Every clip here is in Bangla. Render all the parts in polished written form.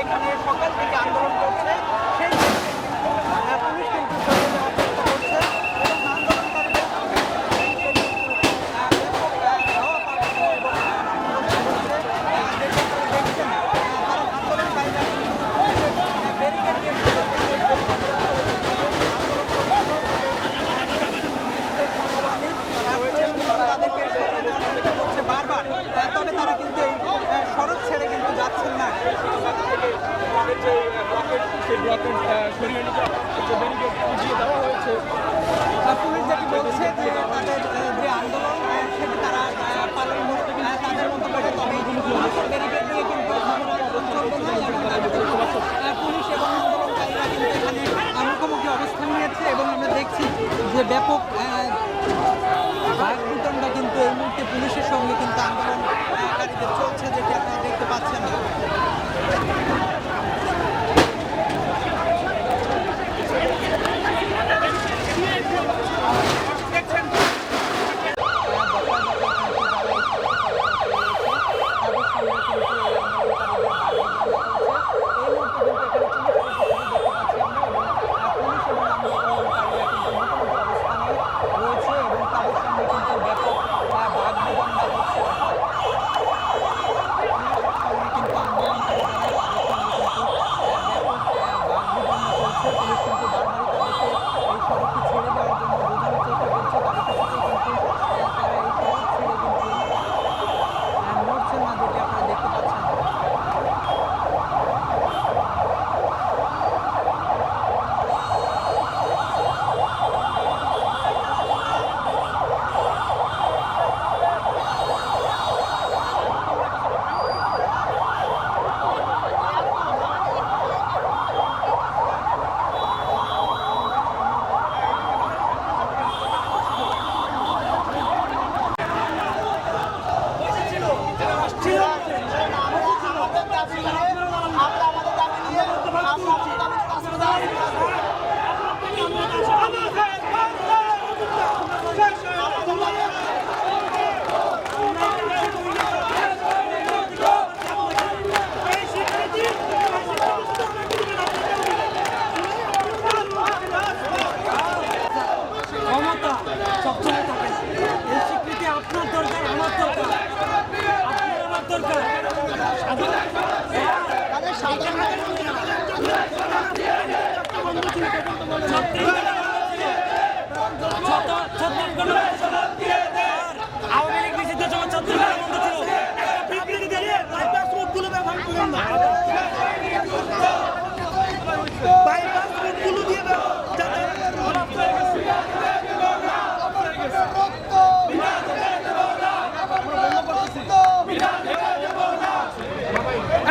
এখানে সকাল থেকে আন্দোলন করছে সেই পুলিশ কিন্তু সরিয়ে দেওয়ার চেষ্টা করছে এবং আন্দোলনকারীদের বারবার, তবে তারা কিন্তু এই সড়ক ছেড়ে কিন্তু যাচ্ছেন না। পুলিশ যেটি বলছে যে তাদের যে আন্দোলন সেটি তারা পালন তাদের মতো করে, তবে ব্যারিকেড দিয়ে কিন্তু পুলিশ এবং আন্দোলনকারীরা কিন্তু এখানে মুখোমুখি অবস্থান নিয়েছে এবং আমরা দেখছি যে ব্যাপক ভাগবিতণ্ডা কিন্তু এই মুহূর্তে পুলিশের সঙ্গে কিন্তু আন্দোলনকারীদের চলছে, যেটি আপনারা দেখতে পাচ্ছেন।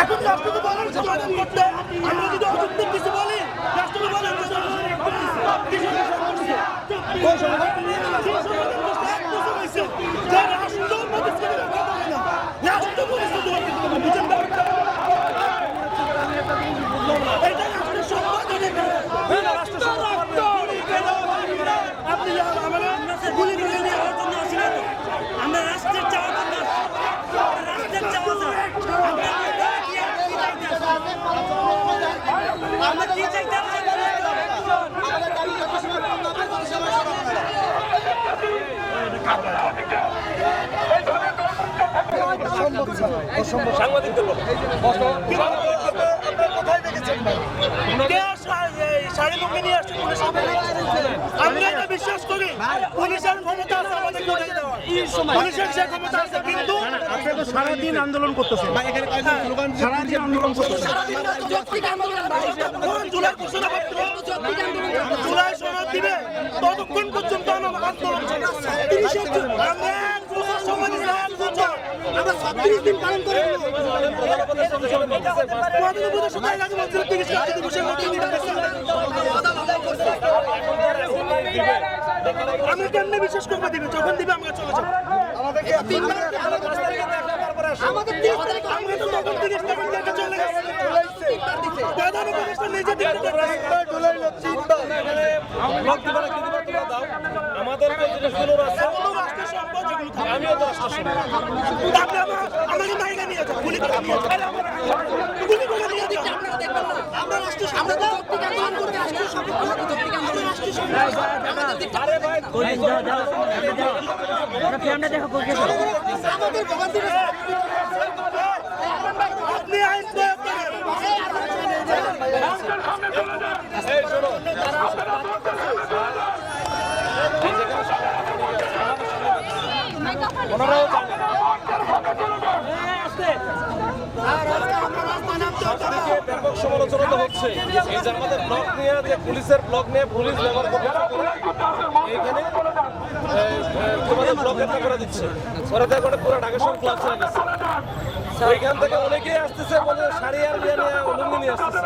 এখন রাষ্ট্রকে বলার সমাধান করতে আমরা যদি অযৌক্তিক কিছু বলি, রাষ্ট্রকে বলেন আমরা রাষ্ট্রের চাওয়ার জন্য রাষ্ট্রের চাওয়া আমরা কি চাইতে আমরা এটা বিশ্বাস করি পুলিশের ক্ষমতা আছে আমাদের পুলিশের সে ক্ষমতা আছে, কিন্তু সারাদিন আন্দোলন করতেছে, সারাদিন আন্দোলন করতেছে। জুলাই সনদ দিবে ততক্ষণ পর্যন্ত আমরা আন্দোলন চালাচ্ছি। আমরা 36 দিন পালন করে আমরা কেমনে বিশ্বাস করবো দিবে, যখন দিবে আমরা চলে যাবো। আমাদের 30 তারিখ আমরা তো তখন 30 টাকা দিয়ে চলে গেছে। প্রধান উপদেষ্টা নিজে দিতে আমাদের রাষ্ট্রের সম্পদ আমিও তো রাষ্ট্র আমাকে মাইনে নিয়ে যাও, গুলি করে নিয়ে যাও, গুলি করে নিয়ে যাও। আমরা রাষ্ট্রীয় আমরা তো আন্দোলন করতে রাষ্ট্রীয় আমাদের ভোগান্তি আপনি আইন প্রয়োগ করেন। ব্যাপক সমালোচনা তো হচ্ছে এই যে আমাদের ব্লক নিয়ে যে পুলিশের ব্লক নিয়ে পুলিশ ব্যবহার করতে এইখানে তোমাদের ব্লকের করে দিচ্ছে ওরা দেখো পুরো ঢাকা শহর ক্লাব ছেড়ে গেছে ওইখান থেকে অনেকেই আসতেছে বলে শাড়ি আর বিয়ে নিয়ে লুঙ্গি নিয়ে আসতেছে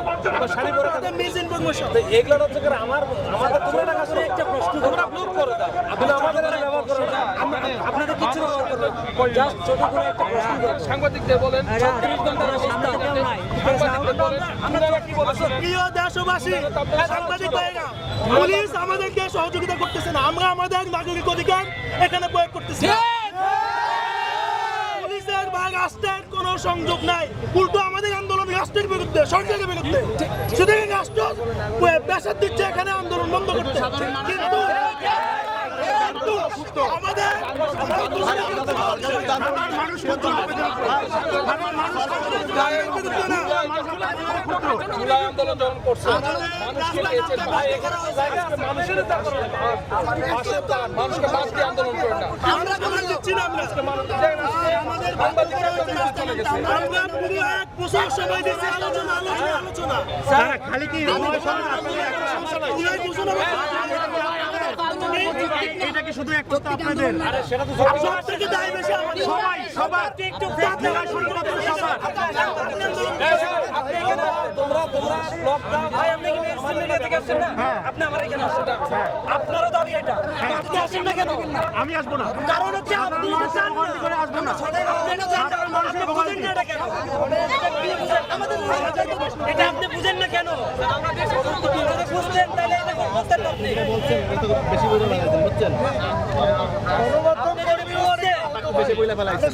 শাড়ি পরে এগুলো হচ্ছে আমাদের তোমরা ঢাকা শহরে একটা প্রশ্ন তোমরা ব্লক করে দাও আপনি আমাদের ব্যবহার করো না আপনাদের কিছু ব্যবহার করবেন জাস্ট ছোট করে একটা প্রশ্ন সাংবাদিকদের বলেন 36 ঘন্টার অবস্থা প্রিয় দেশবাসী, সাংবাদিক ভাইরা, পুলিশ আমাদেরকে সহযোগিতা করতেছে না, আমরা আমাদের নাগরিক অধিকার এখানে প্রয়োগ করতেছি। পুলিশের বা রাষ্ট্রের কোনো সংযোগ নাই, উল্টো আমাদের আন্দোলন রাষ্ট্রের বিরুদ্ধে, সরকারের বিরুদ্ধে। সুতরাং রাষ্ট্র প্রেসার দিচ্ছে এখানে আন্দোলন বন্ধ করতে, কিন্তু আমাদের আন্দোলন যখন করছে মানুষকে পেয়েছেন ভাই এখানে জায়গা আছে মানুষের মানুষকে বাদ দিয়ে আন্দোলন করে না আমরা করে দিচ্ছি না, আমরা পুরো 1 বছর সময় দিচ্ছি আলোচনা খালি কি এটা কি শুধু একটা আপনাদের আরে সেটা তো সব থেকে দায় বেশি আমাদের, সবার টিকটক তোমরা ব্লক দাও ভাই আপনি কি মেইনস্ট্রিম মিডিয়া থেকে আসছেন না আপনি আমার এখানে আসছেন আপনারও দাবি এটা আপনি আসেন না কেন আমি আসবো না কারণ হচ্ছে আপনি করে আসবো না সাধারণ মানুষের বুঝেন না এটা কেন এটা আপনি বুঝেন না কেন আমরা দেশ বুঝতেন তাহলে এটা বুঝতেন আপনি বলছেন এটা বেশি বলে লাগাতেন বুঝছেন গণমাধ্যম বেশি বলে ফেলাইছেন